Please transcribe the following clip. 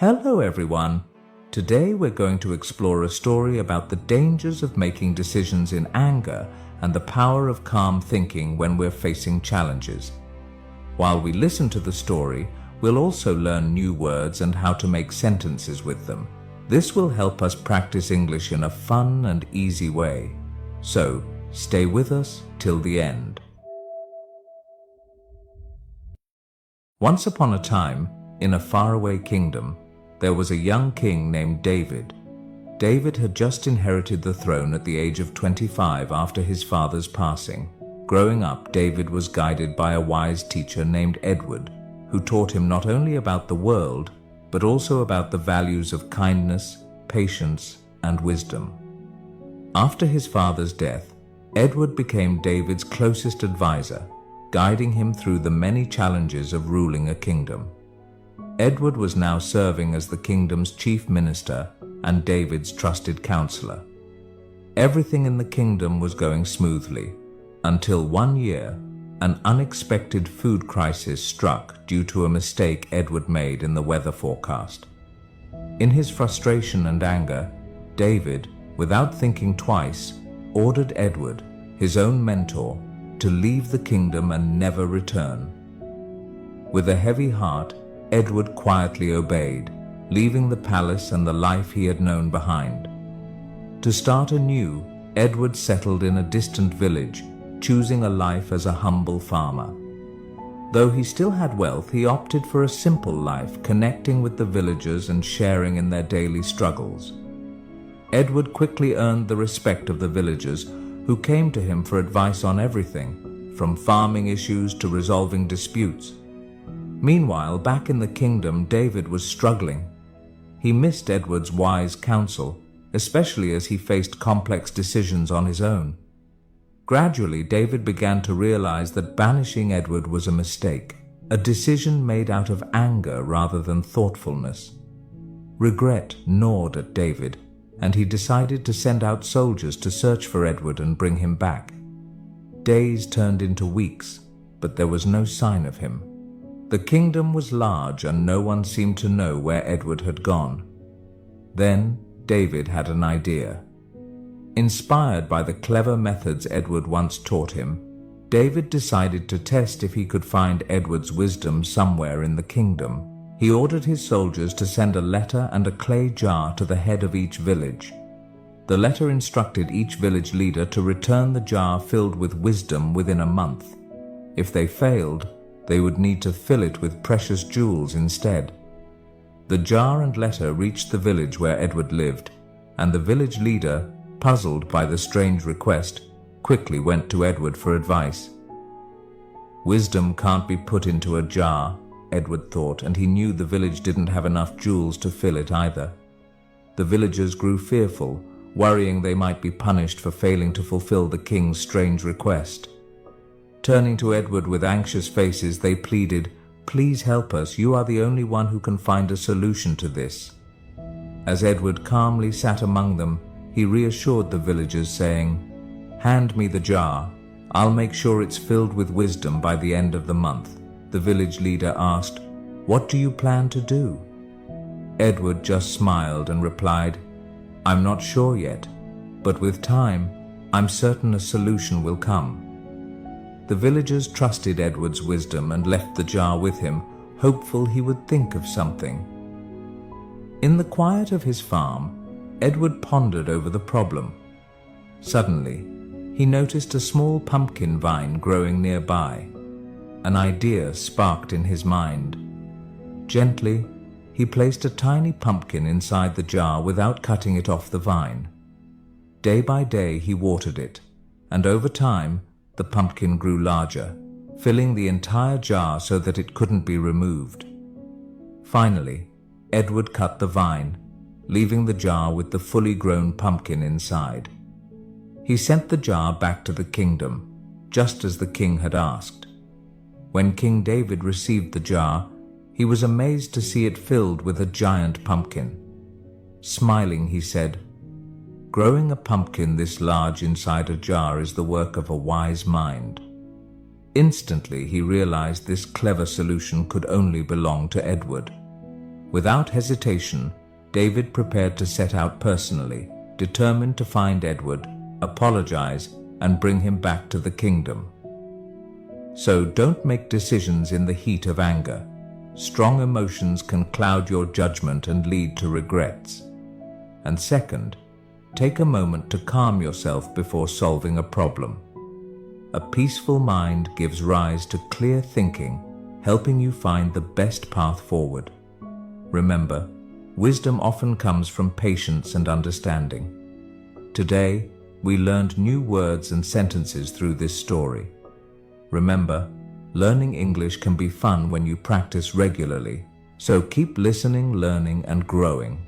Hello everyone! Today we're going to explore a story about the dangers of making decisions in anger and the power of calm thinking when we're facing challenges. While we listen to the story, we'll also learn new words and how to make sentences with them. This will help us practice English in a fun and easy way. So, stay with us till the end. Once upon a time, in a faraway kingdom, there was a young king named David. David had just inherited the throne at the age of 25 after his father's passing. Growing up, David was guided by a wise teacher named Edward, who taught him not only about the world, but also about the values of kindness, patience, and wisdom. After his father's death, Edward became David's closest advisor, guiding him through the many challenges of ruling a kingdom. Edward was now serving as the kingdom's chief minister and David's trusted counselor. Everything in the kingdom was going smoothly, until one year, an unexpected food crisis struck due to a mistake Edward made in the weather forecast. In his frustration and anger, David, without thinking twice, ordered Edward, his own mentor, to leave the kingdom and never return. With a heavy heart, Edward quietly obeyed, leaving the palace and the life he had known behind. To start anew, Edward settled in a distant village, choosing a life as a humble farmer. Though he still had wealth, he opted for a simple life, connecting with the villagers and sharing in their daily struggles. Edward quickly earned the respect of the villagers, who came to him for advice on everything, from farming issues to resolving disputes. Meanwhile, back in the kingdom, David was struggling. He missed Edward's wise counsel, especially as he faced complex decisions on his own. Gradually, David began to realize that banishing Edward was a mistake, a decision made out of anger rather than thoughtfulness. Regret gnawed at David, and he decided to send out soldiers to search for Edward and bring him back. Days turned into weeks, but there was no sign of him. The kingdom was large and no one seemed to know where Edward had gone. Then David had an idea. Inspired by the clever methods Edward once taught him, David decided to test if he could find Edward's wisdom somewhere in the kingdom. He ordered his soldiers to send a letter and a clay jar to the head of each village. The letter instructed each village leader to return the jar filled with wisdom within a month. If they failed, they would need to fill it with precious jewels instead. The jar and letter reached the village where Edward lived, and the village leader, puzzled by the strange request, quickly went to Edward for advice. Wisdom can't be put into a jar, Edward thought, and he knew the village didn't have enough jewels to fill it either. The villagers grew fearful, worrying they might be punished for failing to fulfill the king's strange request. Turning to Edward with anxious faces, they pleaded, "Please help us, you are the only one who can find a solution to this." As Edward calmly sat among them, he reassured the villagers, saying, "Hand me the jar. I'll make sure it's filled with wisdom by the end of the month." The village leader asked, "What do you plan to do?" Edward just smiled and replied, "I'm not sure yet, but with time, I'm certain a solution will come." The villagers trusted Edward's wisdom and left the jar with him, hopeful he would think of something. In the quiet of his farm, Edward pondered over the problem. Suddenly, he noticed a small pumpkin vine growing nearby. An idea sparked in his mind. Gently, he placed a tiny pumpkin inside the jar without cutting it off the vine. Day by day, he watered it, and over time, the pumpkin grew larger, filling the entire jar so that it couldn't be removed. Finally, Edward cut the vine, leaving the jar with the fully grown pumpkin inside. He sent the jar back to the kingdom, just as the king had asked. When King David received the jar, he was amazed to see it filled with a giant pumpkin. Smiling, he said, "Growing a pumpkin this large inside a jar is the work of a wise mind." Instantly, he realized this clever solution could only belong to Edward. Without hesitation, David prepared to set out personally, determined to find Edward, apologize, and bring him back to the kingdom. So don't make decisions in the heat of anger. Strong emotions can cloud your judgment and lead to regrets. And second, take a moment to calm yourself before solving a problem. A peaceful mind gives rise to clear thinking, helping you find the best path forward. Remember, wisdom often comes from patience and understanding. Today, we learned new words and sentences through this story. Remember, learning English can be fun when you practice regularly, so keep listening, learning, and growing.